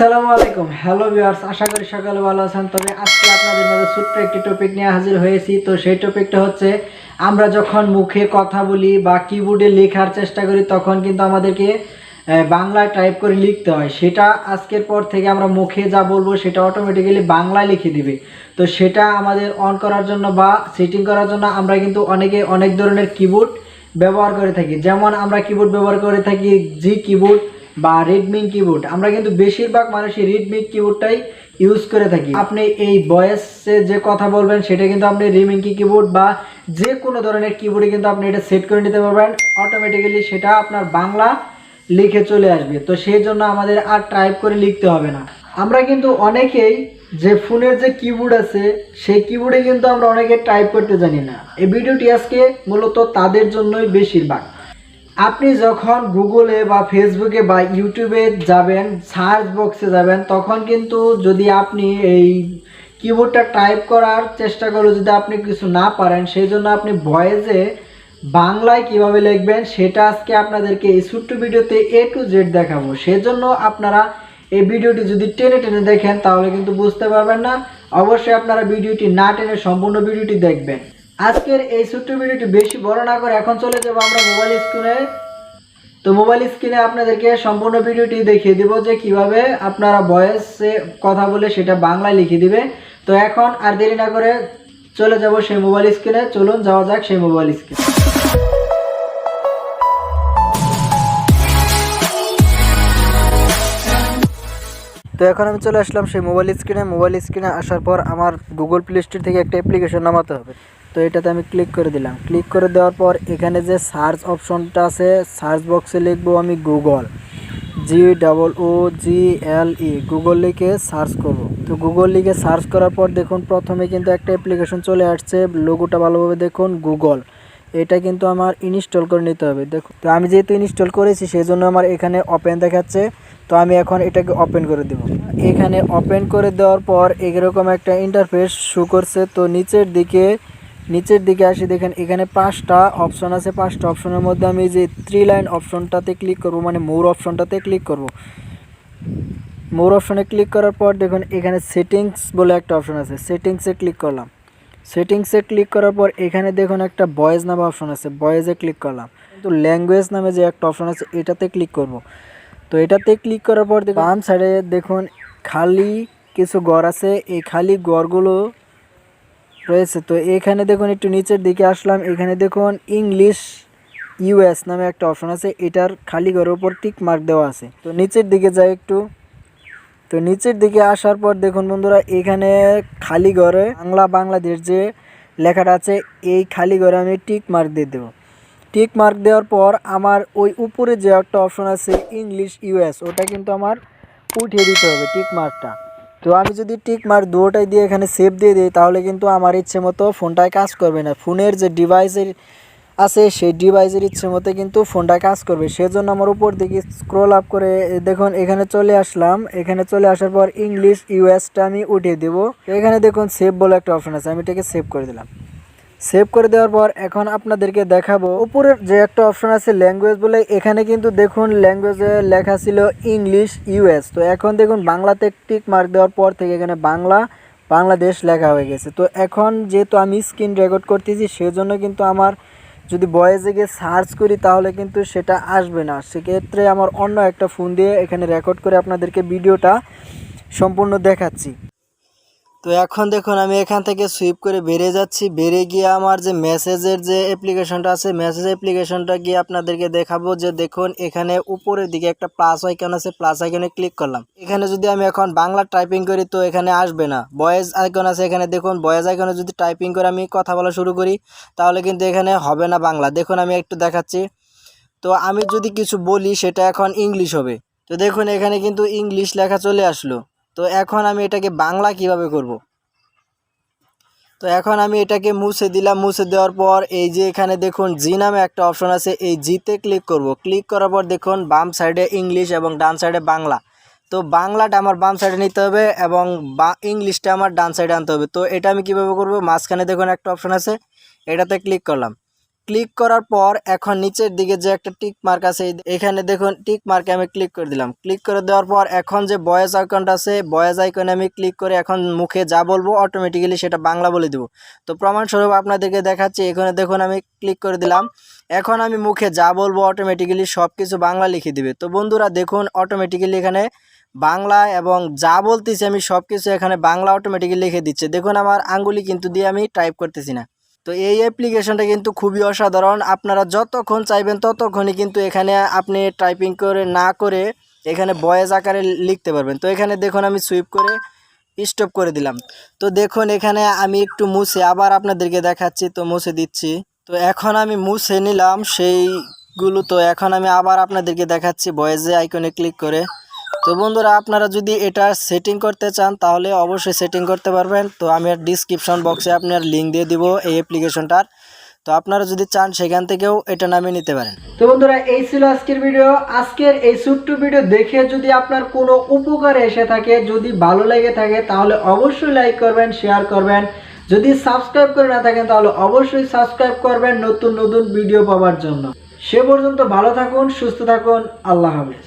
আসসালামু আলাইকুম। Hello viewers, আশা করি সকালে ভালো আছেন। তবে আজকে আপনাদের মাঝে ছোট্ট একটি টপিক নিয়ে হাজির হয়েছি। তো সেই টপিকটা হচ্ছে, আমরা যখন মুখে কথা বলি বা কিবোর্ডে লেখার চেষ্টা করি তখন কিন্তু আমাদেরকে বাংলায় টাইপ করে লিখতে হয়। সেটা আজকের পর থেকে আমরা মুখে যা বলবো সেটা অটোমেটিক্যালি বাংলায় লিখে দিবে। তো সেটা আমাদের অন করার জন্য বা সেটিং করার জন্য আমরা কিন্তু অনেক ধরনের কিবোর্ড ব্যবহার করে থাকি। যেমন আমরা কিবোর্ড ব্যবহার করে থাকি জি কিবোর্ড বা রেডমিক কিবোর্ড। আমরা কিন্তু বেশিরভাগ মানুষই রেডমিক কিবোর্ডটাই ইউজ করে থাকি। আপনি এই ভয়েসে যে কথা বলবেন সেটা কিন্তু আপনি রেডমিক কিবোর্ড বা যে কোনো ধরনের কিবোর্ডে কিন্তু আপনি এটা সেট করে নিতে পারবেন। অটোমেটিক্যালি সেটা আপনার বাংলা লিখে চলে আসবে। তো সেই জন্য আমাদের আর টাইপ করে লিখতে হবে না। আমরা কিন্তু অনেকেই যে ফোনের যে কিবোর্ড আছে সেই কিবোর্ডে কিন্তু আমরা অনেকে টাইপ করতে জানি না। এই ভিডিওটি আজকে মূলত তাদের জন্যই বেশিরভাগ। আপনি যখন গুগলে বা ফেসবুকে বা ইউটিউবে যাবেন, সার্চ বক্সে যাবেন, তখন কিন্তু যদি আপনি এই কিবোর্ডটা টাইপ করার চেষ্টা করলে যদি আপনি কিছু না পারেন, সেই জন্য আপনি ভয়েসে বাংলায় কিভাবে লিখবেন সেটা আজকে আপনাদেরকে এই ছোট্ট ভিডিওতে A to Z দেখাবো। সেজন্য আপনারা এই ভিডিওটি যদি টেনে টেনে দেখেন তাহলে কিন্তু বুঝতে পারবেন না। অবশ্যই আপনারা ভিডিওটি না টেনে সম্পূর্ণ ভিডিওটি দেখবেন। আজকের এই ছোট্ট ভিডিওটি বেশি বড় না করে এখন চলে যাব আমরা মোবাইল স্ক্রিনে। তো মোবাইল স্ক্রিনে আপনাদেরকে সম্পূর্ণ ভিডিওটি দেখিয়ে দিব যে কিভাবে আপনারা ভয়েসে কথা বলে সেটা বাংলায় লিখে দিবে। তো এখন আর দেরি না করে চলে যাব সেই মোবাইল স্ক্রিনে। চলুন যাওয়া যাক সেই মোবাইল স্ক্রিনে। তো এখন আমি চলে আসলাম সেই মোবাইল স্ক্রিনে। মোবাইল স্ক্রিনে আসার পর আমার গুগল প্লে স্টোর থেকে একটা অ্যাপ্লিকেশন নামাতে হবে। তো এটাতে আমি ক্লিক করে দিলাম। ক্লিক করে দেওয়ার পর এখানে যে সার্চ অপশনটা আছে, সার্চ বক্সে লিখবো আমি গুগল, GOOGLE, গুগল লিখে সার্চ করব। তো গুগল লিখে সার্চ করার পর দেখুন প্রথমে কিন্তু একটা অ্যাপ্লিকেশন চলে আসছে। লোগোটা ভালোভাবে দেখুন, গুগল। এটা কিন্তু আমার ইনস্টল করে নিতে হবে। দেখুন, তো আমি যেহেতু ইনস্টল করেছি সেই জন্য আমার এখানে ওপেন দেখাচ্ছে। তো আমি এখন এটাকে ওপেন করে দেব। এখানে ওপেন করে দেওয়ার পর এরকম একটা ইন্টারফেস শো করছে। তো নিচের দিকে আসি, দেখেন এখানে 5টা অপশন আছে। 5টা অপশনের মধ্যে আমি যে 3 লাইন অপশনটাতে ক্লিক করব, মানে মোর অপশনটাতে ক্লিক করব। মোর অপশনে ক্লিক করার পর দেখুন এখানে সেটিংস বলে একটা অপশন আছে। সেটিংসে ক্লিক করলাম। সেটিংসে ক্লিক করার পর এখানে দেখুন একটা ভয়েস নামে অপশন আছে। ভয়েসে ক্লিক করলাম। কিন্তু ল্যাঙ্গুয়েজ নামে যে একটা অপশন আছে এটাতে ক্লিক করব। তো এটাতে ক্লিক করার পর দেখুন বাম সাইডে দেখুন খালি কিছু ঘর আছে। এই খালি ঘরগুলো রয়েছে। তো এখানে দেখুন একটু নিচের দিকে আসলাম। এখানে দেখুন ইংলিশ US নামে একটা অপশন আছে। এটার খালি ঘরের উপর টিক মার্ক দেওয়া আছে। তো নিচের দিকে যাই একটু। তো নিচের দিকে আসার পর দেখুন বন্ধুরা, এখানে খালি ঘরে বাংলাদেশ যে লেখাটা আছে এই খালি ঘরে আমি টিক মার্ক দিয়ে দেবো। টিক মার্ক দেওয়ার পর আমার ওই উপরে যে একটা অপশন আছে ইংলিশ US, ওটা কিন্তু আমার উঠিয়ে দিতে হবে টিক মার্কটা। তো আমি যদি টিক মার্ক দুটোটাই দিয়ে এখানে সেভ দিয়ে দিই তাহলে কিন্তু আমার ইচ্ছে মতো ফোনটায় কাজ করবে না। ফোনের যে ডিভাইসের আছে সেই ডিভাইসের ইচ্ছে মতো কিন্তু ফোনটা কাজ করবে। সেজন্য আমার উপর দিকে স্ক্রল আপ করে দেখুন এখানে চলে আসলাম। এখানে চলে আসার পর ইংলিশ USটা আমি উঠিয়ে দেবো। এখানে দেখুন সেভ বলে একটা অপশন আছে, আমি এটাকে সেভ করে দিলাম। সেভ করে দেওয়ার পর এখন আপনাদেরকে দেখাবো উপরের যে একটা অপশন আছে ল্যাঙ্গুয়েজ বলে। এখানে কিন্তু দেখুন ল্যাঙ্গুয়েজে লেখা ছিল ইংলিশ US। তো এখন দেখুন বাংলাতে টিক মার্ক দেওয়ার পর থেকে এখানে বাংলাদেশ লেখা হয়ে গেছে। তো এখন যেহেতু আমি স্ক্রিন রেকর্ড করতেছি সেজন্য কিন্তু আমার যদি ভয়েসে গিয়ে সার্চ করি তাহলে কিন্তু সেটা আসবে না। সেক্ষেত্রে আমার অন্য একটা ফোন দিয়ে এখানে রেকর্ড করে আপনাদেরকে ভিডিওটা সম্পূর্ণ দেখাচ্ছি। তো এখন দেখুন আমি এখান থেকে সুইপ করে বেরিয়ে যাচ্ছি। বেরিয়ে গিয়ে আমার যে মেসেজের যে অ্যাপ্লিকেশনটা আছে মেসেজ অ্যাপ্লিকেশনটা গিয়ে আপনাদেরকে দেখাবো যে দেখুন এখানে উপরের দিকে একটা প্লাস আইকন আছে। প্লাস আইকনে ক্লিক করলাম। এখানে যদি আমি এখন বাংলা টাইপিং করি তো এখানে আসবে না। ভয়েস আইকন আছে, এখানে দেখুন ভয়েস আইকনে যদি টাইপিং করে আমি কথা বলা শুরু করি তাহলে কিন্তু এখানে হবে না বাংলা। দেখুন আমি একটু দেখাচ্ছি। তো আমি যদি কিছু বলি সেটা এখন ইংলিশ হবে। তো দেখুন এখানে কিন্তু ইংলিশ লেখা চলে আসলো। তো এখন আমি এটাকে বাংলা কিভাবে করব? তো এখন আমি এটাকে মুছে দিলাম। মুছে দেওয়ার পর এই যে এখানে দেখুন জি নামে একটা অপশন আছে, এই জিতে ক্লিক করব। ক্লিক করার পর দেখুন বাম সাইডে ইংলিশ এবং ডান সাইডে বাংলা। তো বাংলাটা আমার বাম সাইডে নিতে হবে এবং ইংলিশটা আমার ডান সাইডে আনতে হবে। তো এটা আমি কিভাবে করব? মাঝখানে দেখুন একটা অপশন আছে, এটাতে ক্লিক করলাম। ক্লিক করার পর এখন নিচের দিকে যে একটা টিক মার্ক আছে এখানে দেখুন টিক মার্কে আমি ক্লিক করে দিলাম। ক্লিক করে দেওয়ার পর এখন যে ভয়েস আইকনটা আছে ভয়েস আইকনে আমি ক্লিক করে এখন মুখে যা বলবো অটোমেটিক্যালি সেটা বাংলা বলে দেবো। তো প্রমাণস্বরূপ আপনাদেরকে দেখাচ্ছি, এখানে দেখুন আমি ক্লিক করে দিলাম। এখন আমি মুখে যা বলবো অটোমেটিক্যালি সব কিছু বাংলা লিখে দিবে। তো বন্ধুরা দেখুন অটোমেটিক্যালি এখানে বাংলা এবং যা বলতেছি আমি সব কিছু এখানে বাংলা অটোমেটিক্যালি লিখে দিচ্ছে। দেখুন আমার আঙ্গুলি কিন্তু দিয়ে আমি টাইপ করতেছি না। তো এই অ্যাপ্লিকেশনটা কিন্তু খুবই অসাধারণ। আপনারা যতক্ষণ চাইবেন ততক্ষণই কিন্তু এখানে আপনি টাইপিং করে না করে এখানে ভয়েস আকারে লিখতে পারবেন। তো এখানে দেখুন আমি সুইপ করে স্টপ করে দিলাম। তো দেখুন এখানে আমি একটু মুছে আবার আপনাদেরকে দেখাচ্ছি, তো মুছে দিচ্ছি। তো এখন আমি মুছে নিলাম সেইগুলো। তো এখন আমি আবার আপনাদেরকে দেখাচ্ছি ভয়েসে আইকনে ক্লিক করে। তো বন্ধুরা আপনারা যদি এটা সেটিং করতে চান তাহলে অবশ্যই সেটিং করতে পারবেন। তো আমি ডিসক্রিপশন বক্সে আপনার লিঙ্ক দিয়ে দিব এই অ্যাপ্লিকেশনটার। তো আপনারা যদি চান সেখান থেকেও এটা নামিয়ে নিতে পারেন। তো বন্ধুরা এই ছিল আজকের ভিডিও। আজকের এই ছোট্ট ভিডিও দেখে যদি আপনার কোনো উপকার এসে থাকে, যদি ভালো লেগে থাকে তাহলে অবশ্যই লাইক করবেন, শেয়ার করবেন। যদি সাবস্ক্রাইব করে না থাকেন তাহলে অবশ্যই সাবস্ক্রাইব করবেন নতুন নতুন ভিডিও পাওয়ার জন্য। সে পর্যন্ত ভালো থাকুন, সুস্থ থাকুন, আল্লাহ হাফেজ।